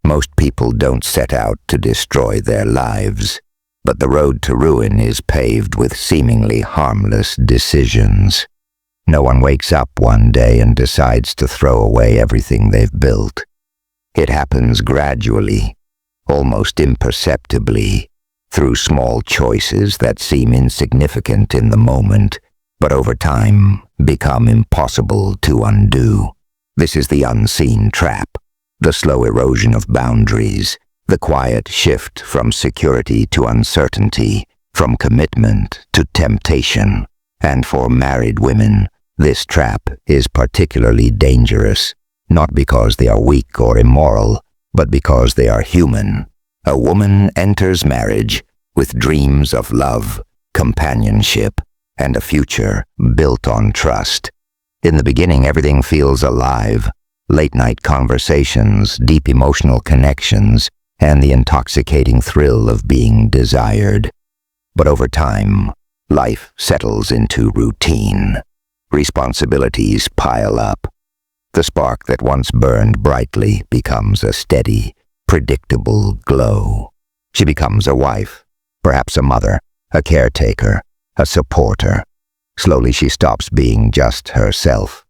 Most people don't set out to destroy their lives, but the road to ruin is paved with seemingly harmless decisions. No one wakes up one day and decides to throw away everything they've built. It happens gradually, almost imperceptibly, through small choices that seem insignificant in the moment, but over time become impossible to undo. This is the unseen trap, the slow erosion of boundaries, the quiet shift from security to uncertainty, from commitment to temptation. And for married women, this trap is particularly dangerous, not because they are weak or immoral, but because they are human. A woman enters marriage with dreams of love, companionship, and a future built on trust. In the beginning, everything feels alive. Late-night conversations, deep emotional connections, and the intoxicating thrill of being desired. But over time, life settles into routine. Responsibilities pile up. The spark that once burned brightly becomes a steady, predictable glow. She becomes a wife, perhaps a mother, a caretaker, a supporter. Slowly she stops being just herself.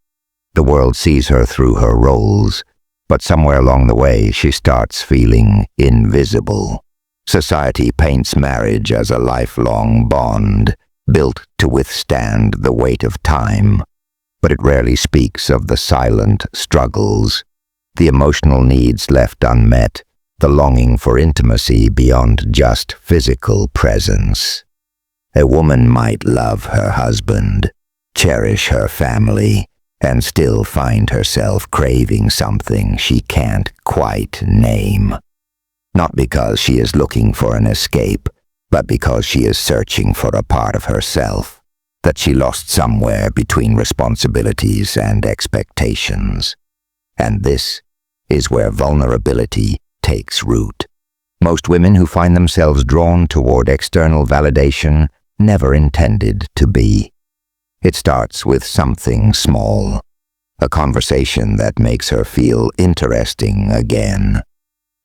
The world sees her through her roles, but somewhere along the way she starts feeling invisible. Society paints marriage as a lifelong bond, built to withstand the weight of time, but it rarely speaks of the silent struggles, the emotional needs left unmet, the longing for intimacy beyond just physical presence. A woman might love her husband, cherish her family, and still find herself craving something she can't quite name. Not because she is looking for an escape, but because she is searching for a part of herself that she lost somewhere between responsibilities and expectations. And this is where vulnerability takes root. Most women who find themselves drawn toward external validation never intended to be. It starts with something small, a conversation that makes her feel interesting again,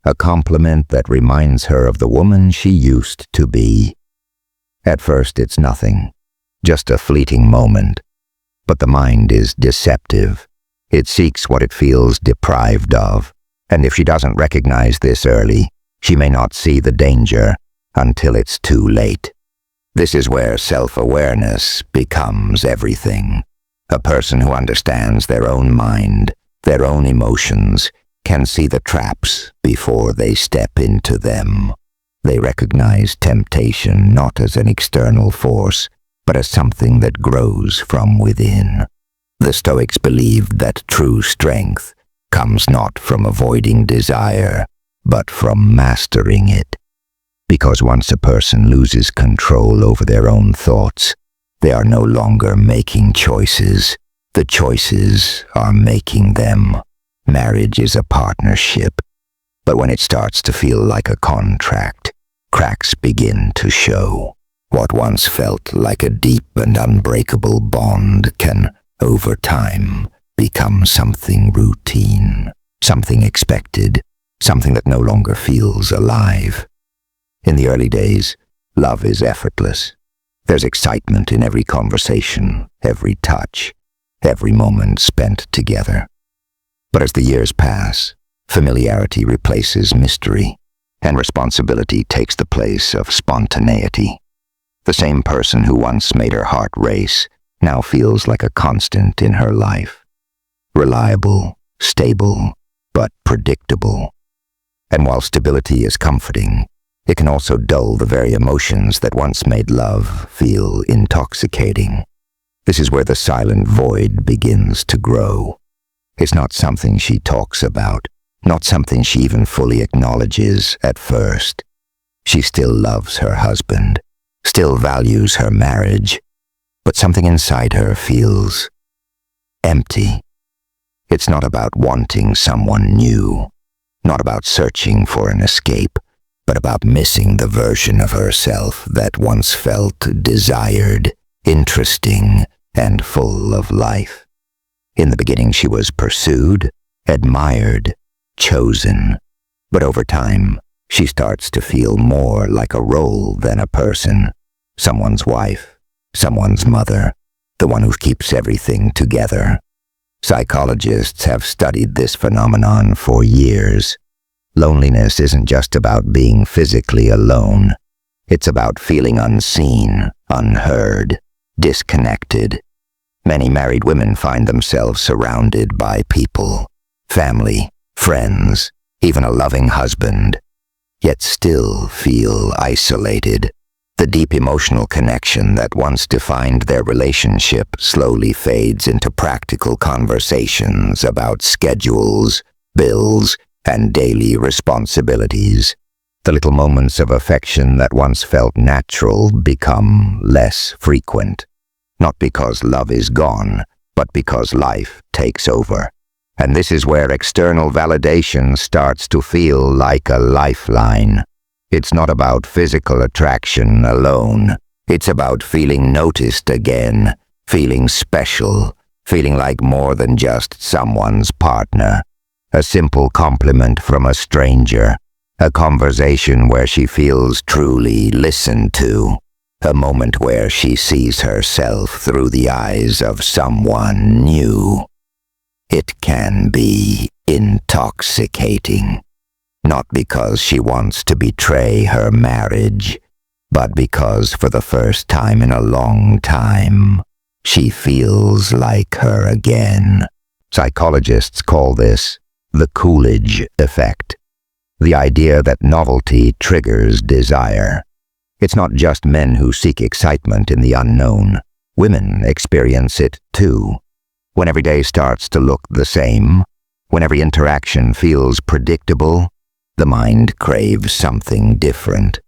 a compliment that reminds her of the woman she used to be. At first it's nothing, just a fleeting moment, but the mind is deceptive. It seeks what it feels deprived of, and if she doesn't recognize this early, she may not see the danger until it's too late. This is where self-awareness becomes everything. A person who understands their own mind, their own emotions, can see the traps before they step into them. They recognize temptation not as an external force, but as something that grows from within. The Stoics believed that true strength comes not from avoiding desire, but from mastering it. Because once a person loses control over their own thoughts, they are no longer making choices. The choices are making them. Marriage is a partnership, but when it starts to feel like a contract, cracks begin to show. What once felt like a deep and unbreakable bond can, over time, become something routine, something expected, something that no longer feels alive. In the early days, love is effortless. There's excitement in every conversation, every touch, every moment spent together. But as the years pass, familiarity replaces mystery, and responsibility takes the place of spontaneity. The same person who once made her heart race now feels like a constant in her life. Reliable, stable, but predictable. And while stability is comforting, it can also dull the very emotions that once made love feel intoxicating. This is where the silent void begins to grow. It's not something she talks about, not something she even fully acknowledges at first. She still loves her husband, still values her marriage, but something inside her feels empty. It's not about wanting someone new, not about searching for an escape, but about missing the version of herself that once felt desired, interesting, and full of life. In the beginning she was pursued, admired, chosen, But over time, she starts to feel more like a role than a person. Someone's wife, someone's mother, the one who keeps everything together. Psychologists have studied this phenomenon for years. Loneliness isn't just about being physically alone. It's about feeling unseen, unheard, disconnected. Many married women find themselves surrounded by people, family, friends, even a loving husband, yet still feel isolated. The deep emotional connection that once defined their relationship slowly fades into practical conversations about schedules, bills, and daily responsibilities. The little moments of affection that once felt natural become less frequent, not because love is gone, but because life takes over. And this is where external validation starts to feel like a lifeline. It's not about physical attraction alone. It's about feeling noticed again, feeling special, feeling like more than just someone's partner. A simple compliment from a stranger, a conversation where she feels truly listened to, a moment where she sees herself through the eyes of someone new. It can be intoxicating, not because she wants to betray her marriage, but because for the first time in a long time, she feels like her again. Psychologists call this the Coolidge effect, the idea that novelty triggers desire. It's not just men who seek excitement in the unknown. Women experience it too. When every day starts to look the same, when every interaction feels predictable, the mind craves something different.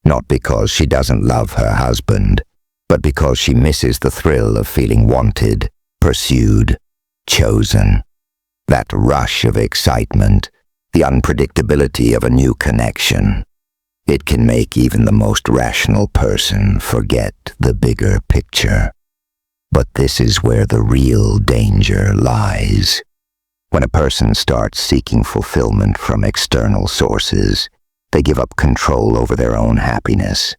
Not because she doesn't love her husband, but because she misses the thrill of feeling wanted, pursued, chosen. That rush of excitement, the unpredictability of a new connection. It can make even the most rational person forget the bigger picture. But this is where the real danger lies. When a person starts seeking fulfillment from external sources, they give up control over their own happiness.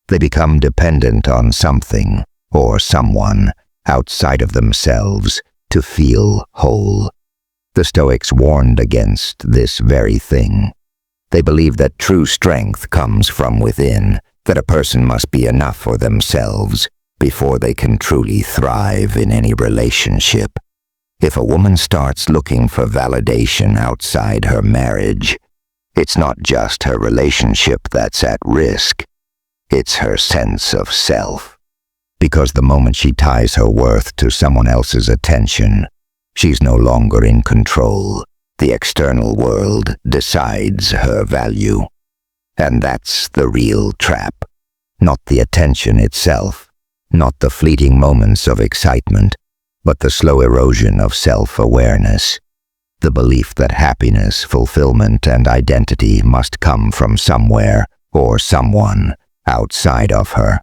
They become dependent on something or someone outside of themselves to feel whole. The Stoics warned against this very thing. They believed that true strength comes from within, that a person must be enough for themselves before they can truly thrive in any relationship. If a woman starts looking for validation outside her marriage, it's not just her relationship that's at risk, it's her sense of self. Because the moment she ties her worth to someone else's attention, she's no longer in control. The external world decides her value. And that's the real trap. Not the attention itself, not the fleeting moments of excitement, but the slow erosion of self-awareness. The belief that happiness, fulfillment, and identity must come from somewhere or someone outside of her.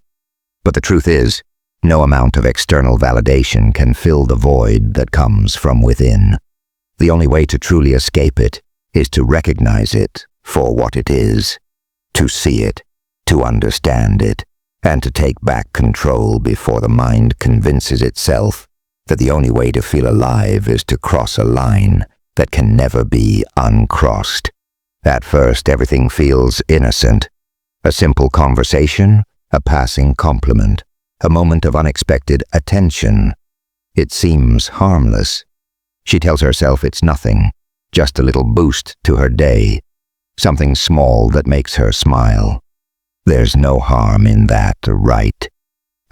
But the truth is, no amount of external validation can fill the void that comes from within. The only way to truly escape it is to recognize it for what it is, to see it, to understand it, and to take back control before the mind convinces itself that the only way to feel alive is to cross a line that can never be uncrossed. At first, everything feels innocent. A simple conversation, a passing compliment, a moment of unexpected attention. It seems harmless. She tells herself it's nothing, just a little boost to her day, something small that makes her smile. There's no harm in that, right?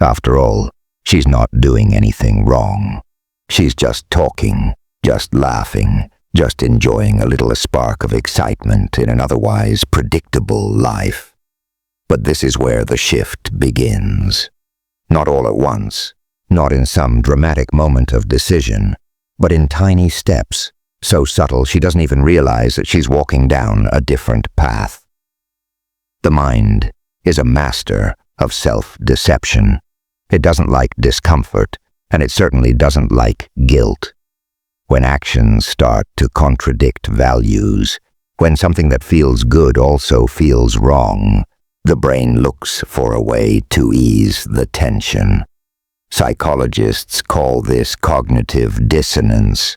After all, she's not doing anything wrong. She's just talking, just laughing, just enjoying a little spark of excitement in an otherwise predictable life. But this is where the shift begins. Not all at once, not in some dramatic moment of decision, but in tiny steps, so subtle she doesn't even realize that she's walking down a different path. The mind is a master of self-deception. It doesn't like discomfort, and it certainly doesn't like guilt. When actions start to contradict values, When something that feels good also feels wrong, the brain looks for a way to ease the tension. Psychologists call this cognitive dissonance,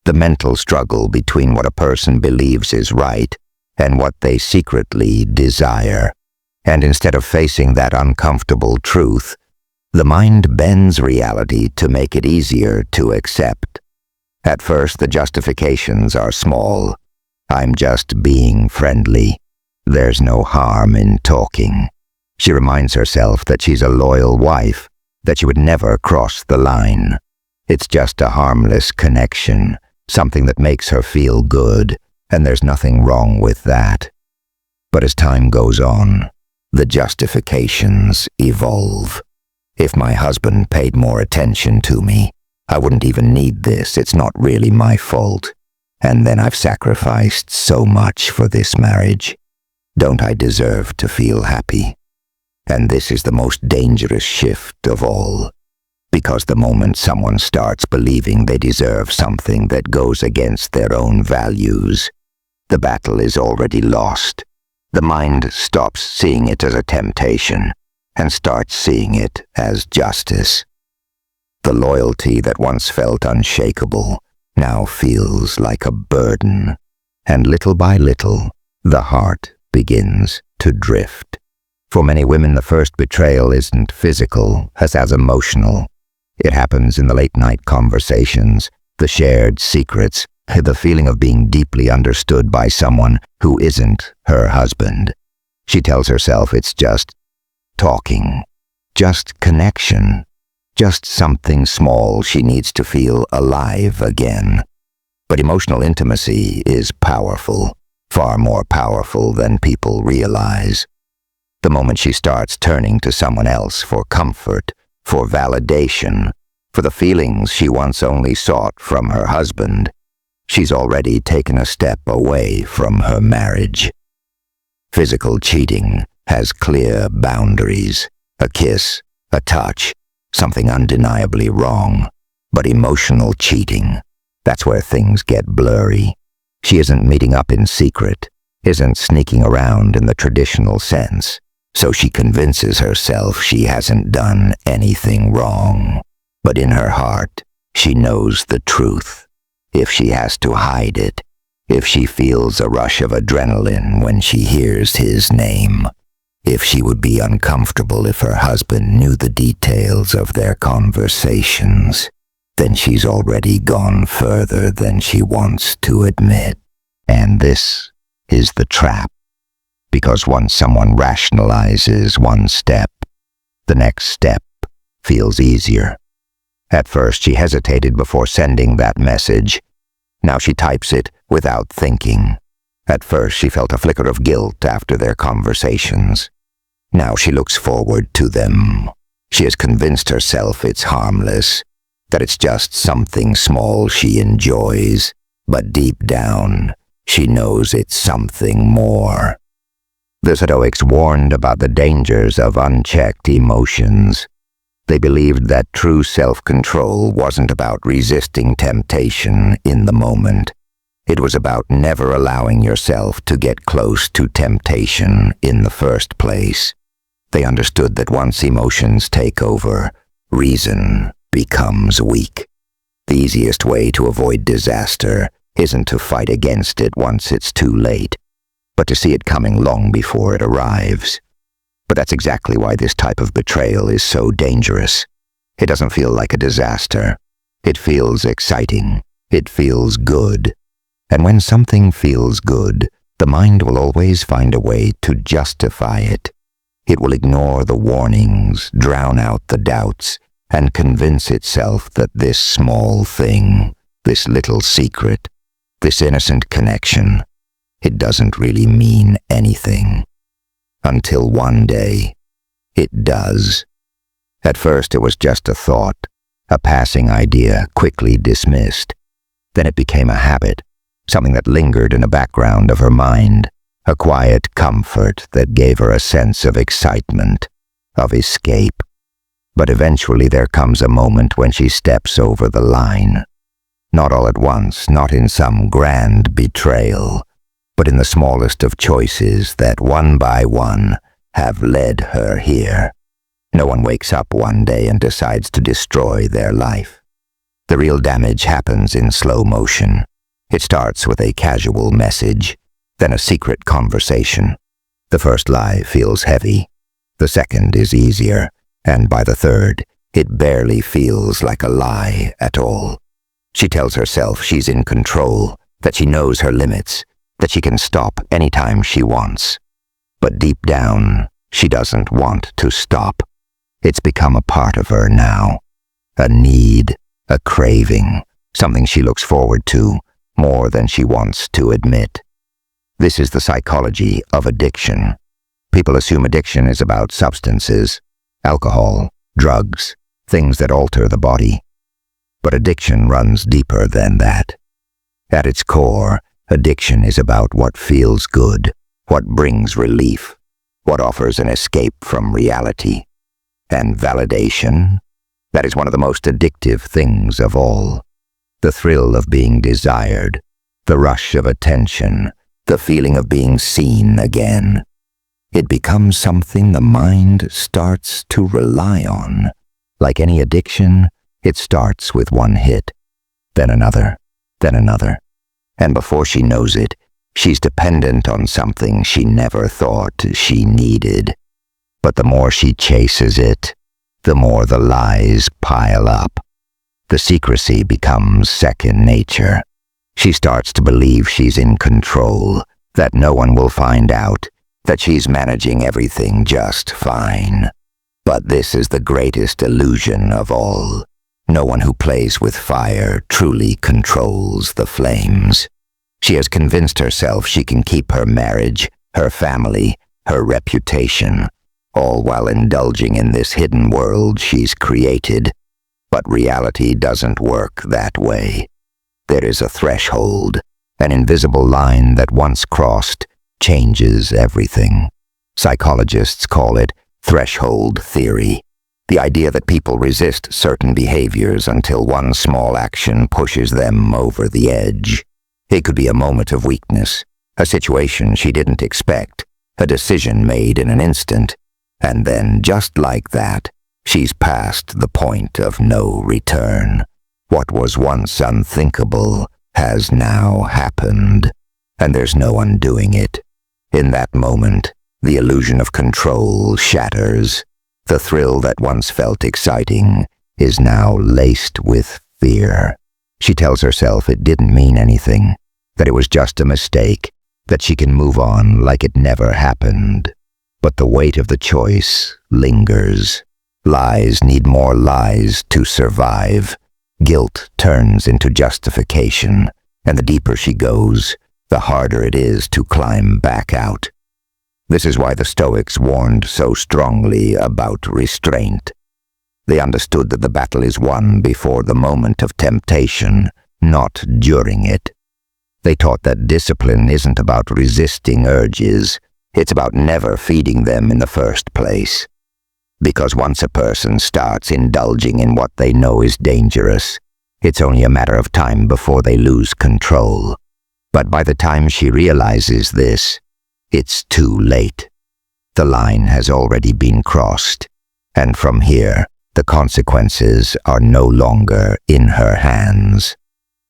the mental struggle between what a person believes is right and what they secretly desire. And instead of facing that uncomfortable truth, the mind bends reality to make it easier to accept. At first, the justifications are small. I'm just being friendly. There's no harm in talking. She reminds herself that she's a loyal wife, that she would never cross the line. It's just a harmless connection, something that makes her feel good, and there's nothing wrong with that. But as time goes on, the justifications evolve. If my husband paid more attention to me, I wouldn't even need this. It's not really my fault. And then I've sacrificed so much for this marriage. Don't I deserve to feel happy? And this is the most dangerous shift of all, because the moment someone starts believing they deserve something that goes against their own values, the battle is already lost. The mind stops seeing it as a temptation and starts seeing it as justice. The loyalty that once felt unshakable now feels like a burden, and little by little, the heart begins to drift. For many women, the first betrayal isn't physical, as emotional. It happens in the late-night conversations, the shared secrets, the feeling of being deeply understood by someone who isn't her husband. She tells herself it's just talking, just connection, just something small she needs to feel alive again. But emotional intimacy is powerful, far more powerful than people realize. The moment she starts turning to someone else for comfort, for validation, for the feelings she once only sought from her husband, she's already taken a step away from her marriage. Physical cheating has clear boundaries, a kiss, a touch, something undeniably wrong. But emotional cheating, that's where things get blurry. She isn't meeting up in secret, isn't sneaking around in the traditional sense, so she convinces herself she hasn't done anything wrong. But in her heart, she knows the truth. If she has to hide it, if she feels a rush of adrenaline when she hears his name, if she would be uncomfortable if her husband knew the details of their conversations, then she's already gone further than she wants to admit. And this is the trap. Because once someone rationalizes one step, the next step feels easier. At first, she hesitated before sending that message. Now she types it without thinking. At first, she felt a flicker of guilt after their conversations. Now she looks forward to them. She has convinced herself it's harmless, that it's just something small she enjoys, but deep down, she knows it's something more. The Stoics warned about the dangers of unchecked emotions. They believed that true self-control wasn't about resisting temptation in the moment. It was about never allowing yourself to get close to temptation in the first place. They understood that once emotions take over, reason becomes weak. The easiest way to avoid disaster isn't to fight against it once it's too late, but to see it coming long before it arrives. But that's exactly why this type of betrayal is so dangerous. It doesn't feel like a disaster. It feels exciting. It feels good. And when something feels good, the mind will always find a way to justify it. It will ignore the warnings, drown out the doubts, and convince itself that this small thing, this little secret, this innocent connection, it doesn't really mean anything. Until one day, it does. At first, it was just a thought, a passing idea quickly dismissed. Then it became a habit, something that lingered in the background of her mind, a quiet comfort that gave her a sense of excitement, of escape. But eventually there comes a moment when she steps over the line. Not all at once, not in some grand betrayal, but in the smallest of choices that one by one have led her here. No one wakes up one day and decides to destroy their life. The real damage happens in slow motion. It starts with a casual message, then a secret conversation. The first lie feels heavy. The second is easier, and by the third, it barely feels like a lie at all. She tells herself she's in control, that she knows her limits, that she can stop anytime she wants. But deep down, she doesn't want to stop. It's become a part of her now. A need, a craving, something she looks forward to more than she wants to admit. This is the psychology of addiction. People assume addiction is about substances, alcohol, drugs, things that alter the body. But addiction runs deeper than that. At its core, addiction is about what feels good, what brings relief, what offers an escape from reality. And validation, that is one of the most addictive things of all. The thrill of being desired, the rush of attention, the feeling of being seen again. It becomes something the mind starts to rely on. Like any addiction, it starts with one hit, then another, and before she knows it, she's dependent on something she never thought she needed. But the more she chases it, the more the lies pile up. The secrecy becomes second nature. She starts to believe she's in control, that no one will find out, that she's managing everything just fine. But this is the greatest illusion of all. No one who plays with fire truly controls the flames. She has convinced herself she can keep her marriage, her family, her reputation, all while indulging in this hidden world she's created. But reality doesn't work that way. There is a threshold, an invisible line that once crossed changes everything. Psychologists call it threshold theory. The idea that people resist certain behaviors until one small action pushes them over the edge. It could be a moment of weakness, a situation she didn't expect, a decision made in an instant, and then, just like that, she's past the point of no return. What was once unthinkable has now happened, and there's no undoing it. In that moment, the illusion of control shatters. The thrill that once felt exciting is now laced with fear. She tells herself it didn't mean anything, that it was just a mistake, that she can move on like it never happened. But the weight of the choice lingers. Lies need more lies to survive. Guilt turns into justification, and the deeper she goes, the harder it is to climb back out. This is why the Stoics warned so strongly about restraint. They understood that the battle is won before the moment of temptation, not during it. They taught that discipline isn't about resisting urges, it's about never feeding them in the first place. Because once a person starts indulging in what they know is dangerous, it's only a matter of time before they lose control. But by the time she realizes this, it's too late. The line has already been crossed, and from here, the consequences are no longer in her hands.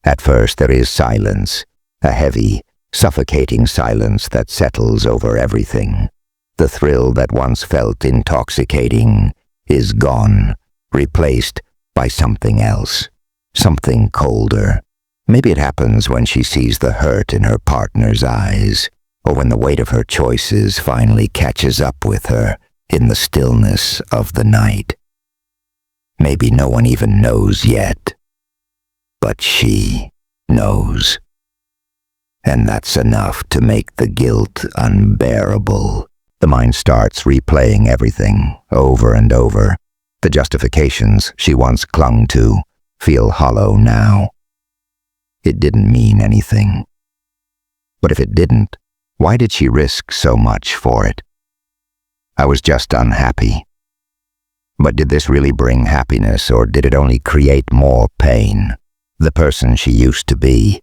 At first there is silence, a heavy, suffocating silence that settles over everything. The thrill that once felt intoxicating is gone, replaced by something else, something colder. Maybe it happens when she sees the hurt in her partner's eyes, or when the weight of her choices finally catches up with her in the stillness of the night. Maybe no one even knows yet, but she knows. And that's enough to make the guilt unbearable. The mind starts replaying everything over and over. The justifications she once clung to feel hollow now. It didn't mean anything. But if it didn't, why did she risk so much for it? I was just unhappy. But did this really bring happiness, or did it only create more pain? The person she used to be,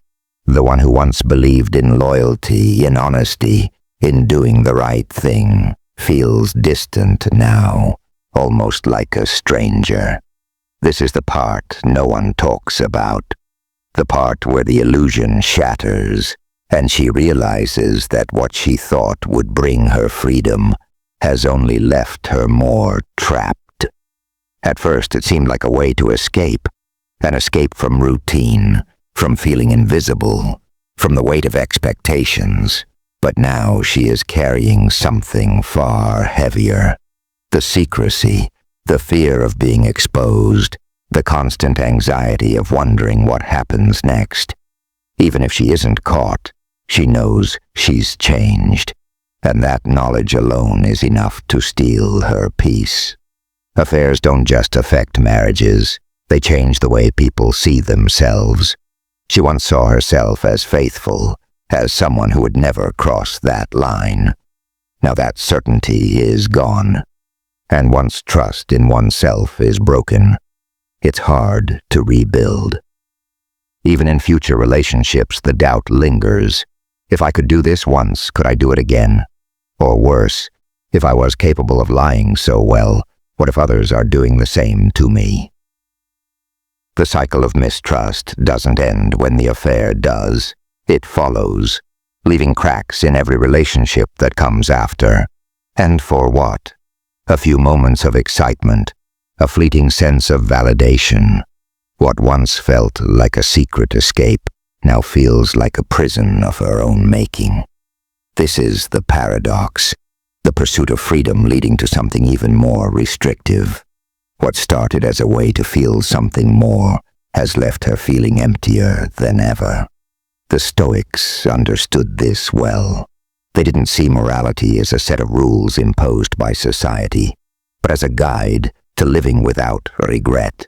The one who once believed in loyalty, in honesty, in doing the right thing, feels distant now, almost like a stranger. This is the part no one talks about, the part where the illusion shatters, and she realizes that what she thought would bring her freedom has only left her more trapped. At first it seemed like a way to escape, an escape from routine, from feeling invisible, from the weight of expectations. But now she is carrying something far heavier. The secrecy, the fear of being exposed, the constant anxiety of wondering what happens next. Even if she isn't caught, she knows she's changed, and that knowledge alone is enough to steal her peace. Affairs don't just affect marriages, they change the way people see themselves. She once saw herself as faithful, as someone who would never cross that line. Now that certainty is gone, and once trust in oneself is broken, it's hard to rebuild. Even in future relationships, the doubt lingers. If I could do this once, could I do it again? Or worse, if I was capable of lying so well, what if others are doing the same to me? The cycle of mistrust doesn't end when the affair does. It follows, leaving cracks in every relationship that comes after. And for what? A few moments of excitement, a fleeting sense of validation. What once felt like a secret escape now feels like a prison of her own making. This is the paradox, the pursuit of freedom leading to something even more restrictive. What started as a way to feel something more has left her feeling emptier than ever. The Stoics understood this well. They didn't see morality as a set of rules imposed by society, but as a guide to living without regret.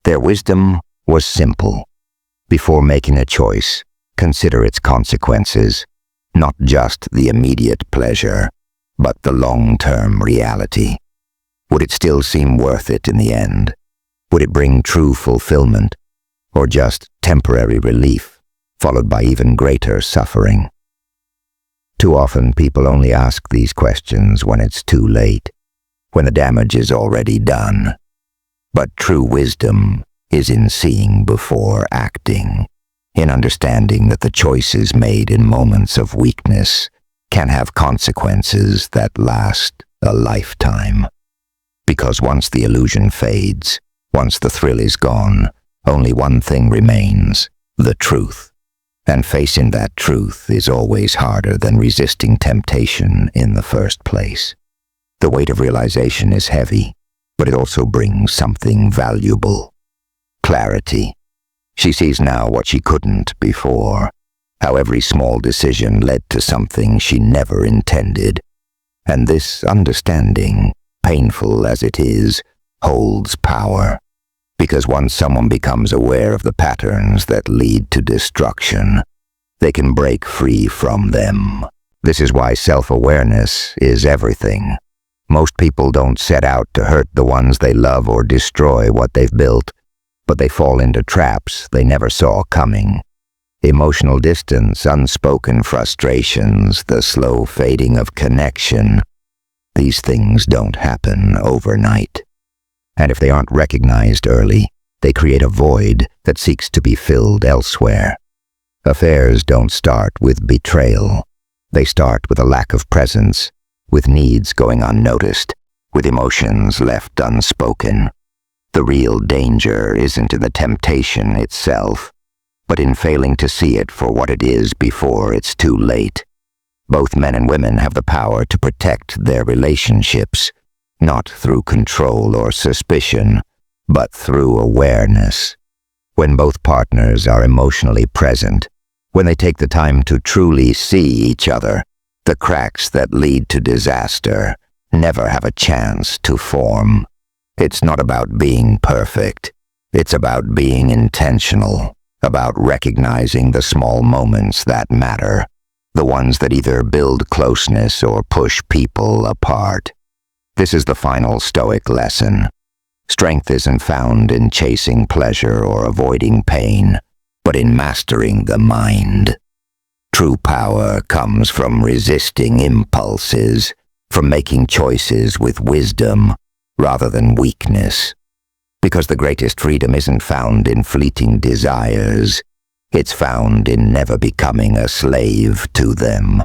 Their wisdom was simple. Before making a choice, consider its consequences, not just the immediate pleasure, but the long-term reality. Would it still seem worth it in the end? Would it bring true fulfillment, or just temporary relief, followed by even greater suffering? Too often people only ask these questions when it's too late, when the damage is already done. But true wisdom is in seeing before acting, in understanding that the choices made in moments of weakness can have consequences that last a lifetime. Because once the illusion fades, once the thrill is gone, only one thing remains, the truth. And facing that truth is always harder than resisting temptation in the first place. The weight of realization is heavy, but it also brings something valuable. Clarity. She sees now what she couldn't before, how every small decision led to something she never intended. And this understanding, painful as it is, holds power. Because once someone becomes aware of the patterns that lead to destruction, they can break free from them. This is why self-awareness is everything. Most people don't set out to hurt the ones they love or destroy what they've built, but they fall into traps they never saw coming. Emotional distance, unspoken frustrations, the slow fading of connection. These things don't happen overnight. And if they aren't recognized early, they create a void that seeks to be filled elsewhere. Affairs don't start with betrayal. They start with a lack of presence, with needs going unnoticed, with emotions left unspoken. The real danger isn't in the temptation itself, but in failing to see it for what it is before it's too late. Both men and women have the power to protect their relationships, not through control or suspicion, but through awareness. When both partners are emotionally present, when they take the time to truly see each other, the cracks that lead to disaster never have a chance to form. It's not about being perfect. It's about being intentional, about recognizing the small moments that matter, the ones that either build closeness or push people apart. This is the final Stoic lesson. Strength isn't found in chasing pleasure or avoiding pain, but in mastering the mind. True power comes from resisting impulses, from making choices with wisdom rather than weakness. Because the greatest freedom isn't found in fleeting desires, it's found in never becoming a slave to them.